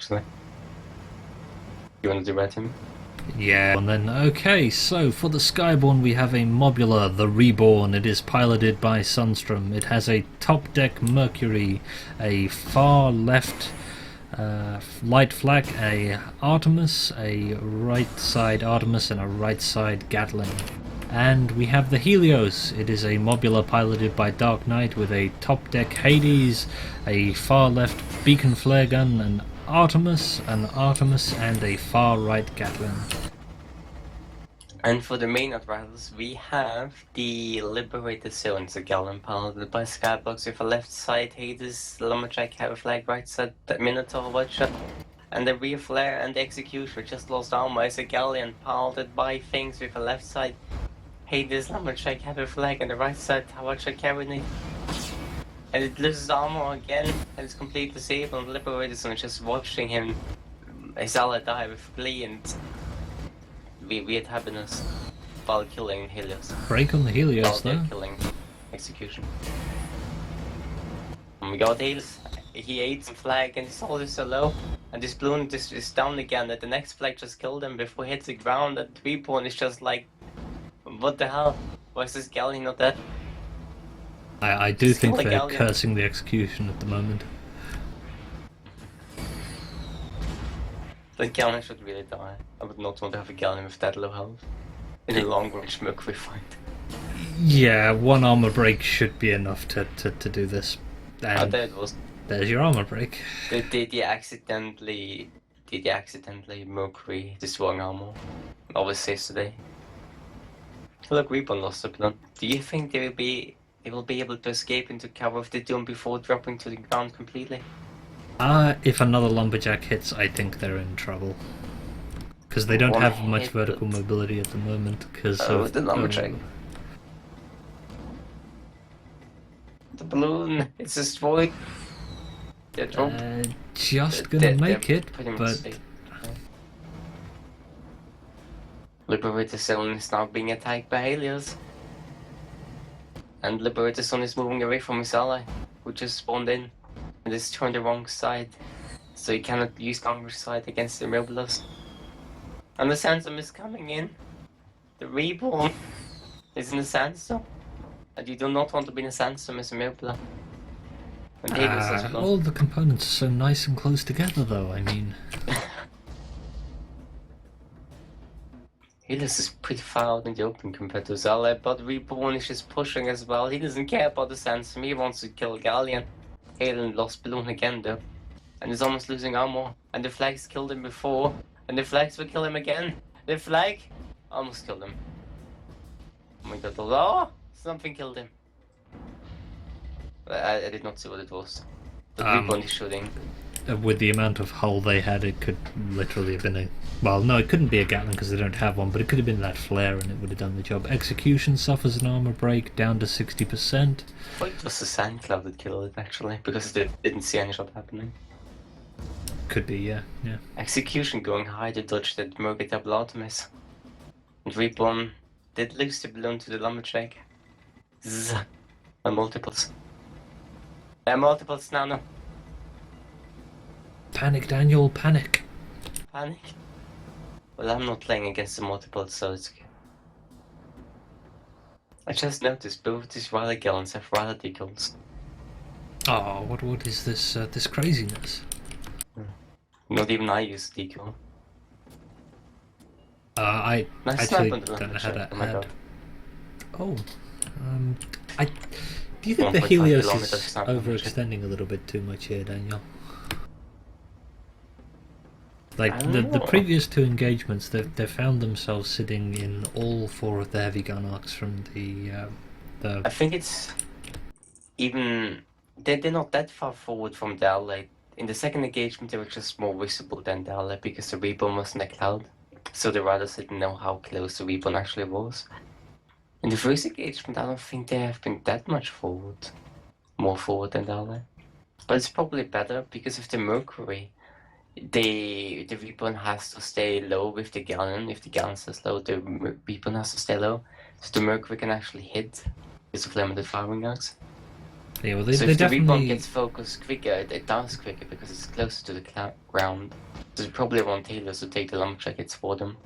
actually. You want to do red him? Yeah, and then, okay, so for the Skyborne we have a Mobula, the Reborn. It is piloted by Sunstrom. It has a top deck Mercury, a far left light flak, a Artemis, a right side Artemis, and a right side Gatling. And we have the Helios. It is a Mobula piloted by Dark Knight with a top deck Hades, a far left beacon flare gun, an Artemis, and a far right Gatling. And for the Maenad Ryders, we have the Liberated Zones, a Gallon piloted by Skybox with a left side Hades, Lumberjack, Heavy Flag, right side Minotaur, White Shot, and the rear flare and the Executioner just lost armor is a Galleon piloted by Things with a left side Hades, Lumberjack, Heavy Flag, and the right side White Shot Carrying. And it loses armor again, and it's completely disabled. And Liberated Zone just watching him, his ally die with glee and weird happiness while killing Helios. Break on the Helios, though. Killing Execution. And we got Helios. He ate some flag and his soul is so low. And this balloon just is down again. That the next flag just killed him before he hits the ground. And Reborn is just like, what the hell? Why is this Galleon not dead? I do think they're cursing the Execution at the moment. The Galleon should really die. I would not want to have a Galleon with that low health in a long range Mercury fight. Yeah, one armor break should be enough to do this. And there it was. There's your armor break. Did he accidentally Mercury destroying armor? Always says today. Look, Reborn lost a balloon. Do you think they will be able to escape into cover of the Doom before dropping to the ground completely? If another Lumberjack hits, I think they're in trouble. Because they don't have much vertical mobility at the moment because of the Lumberjack. The balloon is destroyed. They're just gonna make it, but... Liberated Zone is now being attacked by Helios. And Liberated Zone is moving away from his ally, who just spawned in. And is turned the wrong side. So he cannot use Congress side against the Mobulas. And the Sandstorm is coming in. The Reborn is in the Sandstorm. And you do not want to be in a Sandstorm as a Mobula. All the components are so nice and close together though, I mean... Helios is pretty far out in the open compared to his ally, but Reborn is just pushing as well. He doesn't care about the Sandstorm, he wants to kill Galleon. Halen lost balloon again though. And he's almost losing armor. And the flags killed him before. And the flags will kill him again. The flag almost killed him. Oh my god, oh! Something killed him. I did not see what it was. The Reborn is shooting. With the amount of hull they had, it could literally have been a... Well, no, it couldn't be a Gatling because they don't have one, but it could have been that flare and it would have done the job. Execution suffers an armor break, down to 60%. Well, it was the sand cloud that killed it, actually, because they didn't see any shot happening. Could be, yeah. Execution going high to dodge that Mercury double Artemis. And Reborn did lose the balloon to the Lumberjack. Zzz. And multiples. Multiples now. Panic, Daniel, panic. Panic? Well, I'm not playing against the multiples, so it's okay. I just noticed both these Rider Gallons have Rider decals. Oh, what is this this craziness? Not even I use decal. I nice actually don't know how to add... Oh, do you think the Helios is overextending a little bit too much here, Daniel? Like, the previous two engagements, they've found themselves sitting in all four of the heavy gun arcs from the... I think it's... even... They're not that far forward from the ally. In the second engagement, they were just more visible than the ally because the Reborn was in a cloud. So the Riders didn't know how close the Reborn actually was. In the first engagement, I don't think they have been that much forward. More forward than the ally. But it's probably better because of the Mercury. The Reborn has to stay low with the Galleon. If the Galleon stays low, the Reborn has to stay low. So the Mercury can actually hit because of limited firing arcs. Yeah, well, So they if the rebound definitely. gets focused quicker, it dies quicker because it's closer to the ground. So they probably want healers to take the lumberjack hits for them.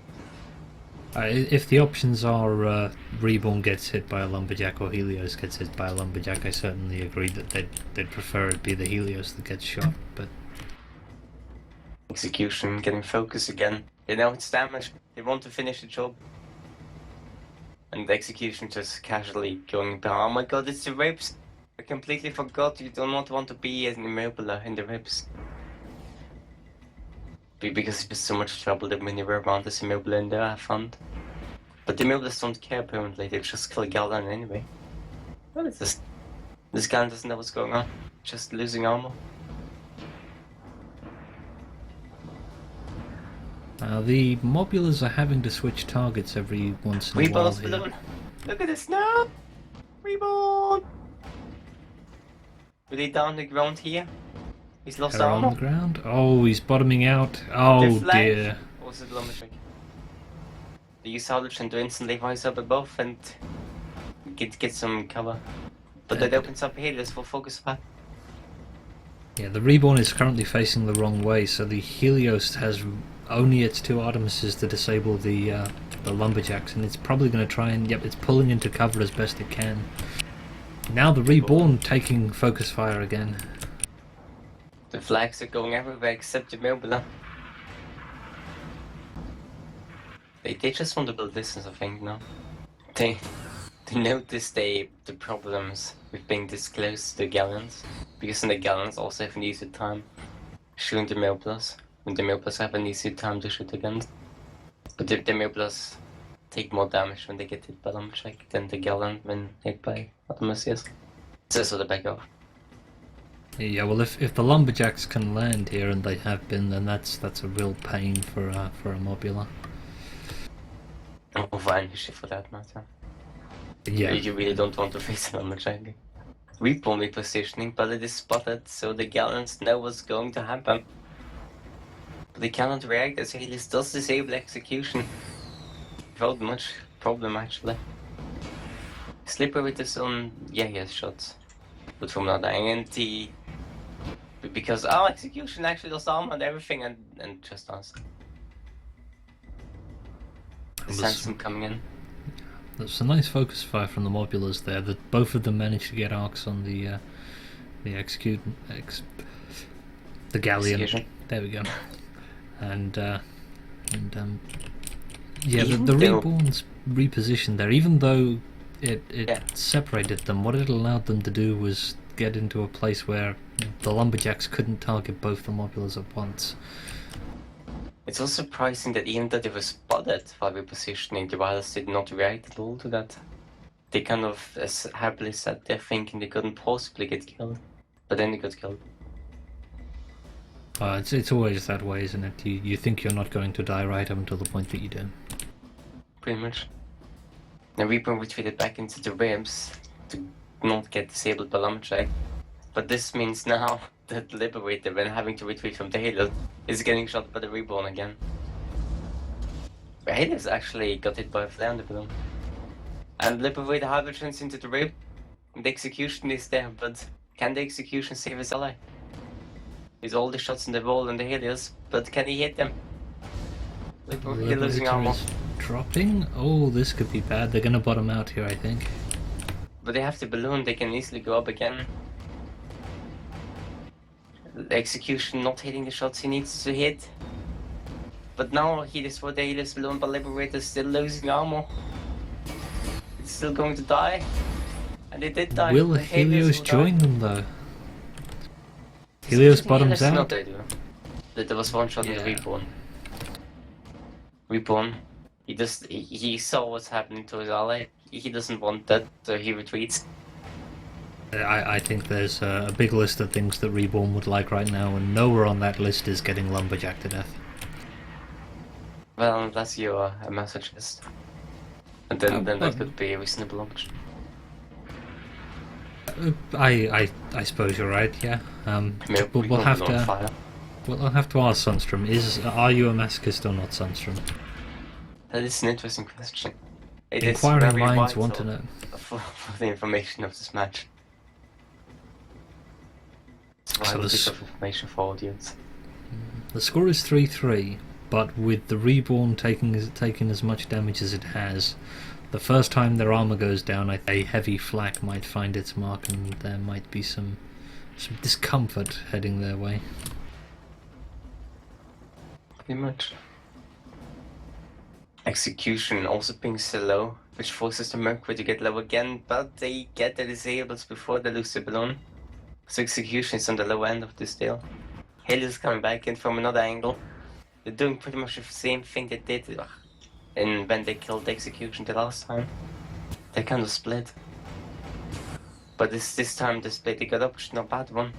If the options are Reborn gets hit by a lumberjack or Helios gets hit by a lumberjack, I certainly agree that they'd prefer it be the Helios that gets shot. But Execution getting focus again. They know it's damage. They want to finish the job. And the execution just casually going down. Oh my god, it's the ribs! I completely forgot you do not want to be an immobiler in the ribs. Because it's just so much trouble that when you were around this immobiler in there, I found. But the immobilers don't care apparently, they just kill Galen anyway. What is this? This guy doesn't know what's going on. Just losing armor. the Mobulars are having to switch targets every once in a while Reborn's here. balloon! Look at this now! Reborn! Are they down the ground here? He's lost They're on armor? the ground. Oh, he's bottoming out. Oh dear. Or was it lumberjack? They use salvage and to instantly rise up above and get some cover. But that opens up healers for focus fire. Yeah, the Reborn is currently facing the wrong way, so the Helios has only its two Artemises to disable the Lumberjacks, and it's probably going to try and, yep, it's pulling into cover as best it can. Now the Reborn taking focus fire again. The flags are going everywhere except the Mobula. They just want to build distance, I think, now. They notice the problems with being this close to the Galleons. Because then the Galleons also have an easier time shooting the Mobulas. And the Mobulas have an easier time to shoot against. But the Mobulas take more damage when they get hit by Lumberjack than the Galleon when hit by Artemisius. So they back off. Yeah, well, if the Lumberjacks can land here, and they have been, then that's a real pain for a Mobula. Or Vanish for that matter. Yeah. You really don't want to face an Lumberjack. Reborn repositioning, but it is spotted, so the Galleons know what's going to happen. But they cannot react as Helios does disable execution. Without much problem, actually. Slipper with his own, yeah, he has shots. But from another angle, because our execution actually lost armor and everything, and just us. Sandstorm coming in. There's a nice focus fire from the Mobulas there. That both of them managed to get arcs on the Galleon. Execution. There we go. And yeah, Even the though- Reborn's repositioned there, even though it Yeah. separated them. What it allowed them to do was get into a place where the Lumberjacks couldn't target both the Mobulas at once. It's also surprising that even though they were spotted while repositioning, the Wilders did not react at all to that. They kind of as happily sat there thinking they couldn't possibly get killed. But then they got killed. It's always that way, isn't it? You think you're not going to die right up until the point that you do. Pretty much. Now Reaper retreated back into the ribs to not get disabled by Lumberjack. But this means now that Liberator, when having to retreat from the Halo, is getting shot by the Reborn again. But Halo's actually got hit by a flare on the balloon. And Liberator hydrogens into the rib. The execution is there, but can the execution save his ally? He's all the shots in the wall and the Helios, but can he hit them? Liberator losing armor. Is dropping? Oh, this could be bad. They're gonna bottom out here, I think. But they have the balloon, they can easily go up again. The execution not hitting the shots he needs to hit. But now he destroyed the Helios balloon, but Liberator still losing armor. It's still going to die. And it did die. Will The Helios will join die. them though? Helios bottoms Helios out. not ideal. There was one shot in the Yeah. Reborn. Reborn. He saw what's happening to his ally. He doesn't want that, so he retreats. I think there's a big list of things that Reborn would like right now, and nowhere on that list is getting Lumberjack to death. Well, unless you're a masochist. And then well, that could be a reasonable option. I suppose you're right. Yeah. Maybe We'll have on to. fire. Well, I'll have to ask Sunstrom. Are you a masochist or not, Sunstrom? That is an interesting question. It is Inquiring very minds vital want to know. for the information of this match. So I So have a bit this, of information for audience. the score is 3-3, but with the Reborn taking as much damage as it has, the first time their armor goes down, a heavy flak might find its mark, and there might be some discomfort heading their way. Pretty much. Execution also being so low, which forces the Mercury to get low again, but they get the disables before they lose the balloon. So execution is on the low end of this deal. Helios coming back in from another angle. They're doing pretty much the same thing they did when they killed the execution the last time. They kind of split. But this time the split they got up, which is not a bad one.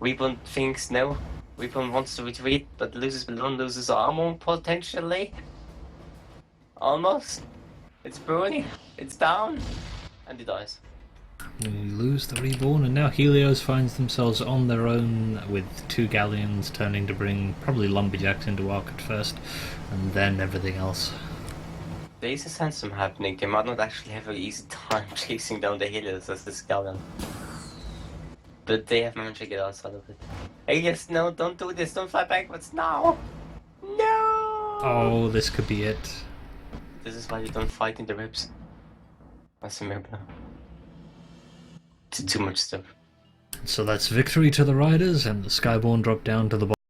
Reborn thinks no. Reborn wants to retreat, but loses balloon, loses armor potentially. Almost. It's burning. It's down. And he dies. We lose the Reborn, and now Helios finds themselves on their own with 2 galleons turning to bring probably lumberjacks into Ark at first, and then everything else. There is a sandstorm happening. They might not actually have an easy time chasing down the Helios as the Scallion. But they have managed to get outside of it. Helios, no, don't do this. Don't fly backwards now. No! Oh, this could be it. This is why you don't fight in the ribs. That's a miracle. Too much stuff. So that's victory to the Riders, and the Skyborne drop down to the bottom.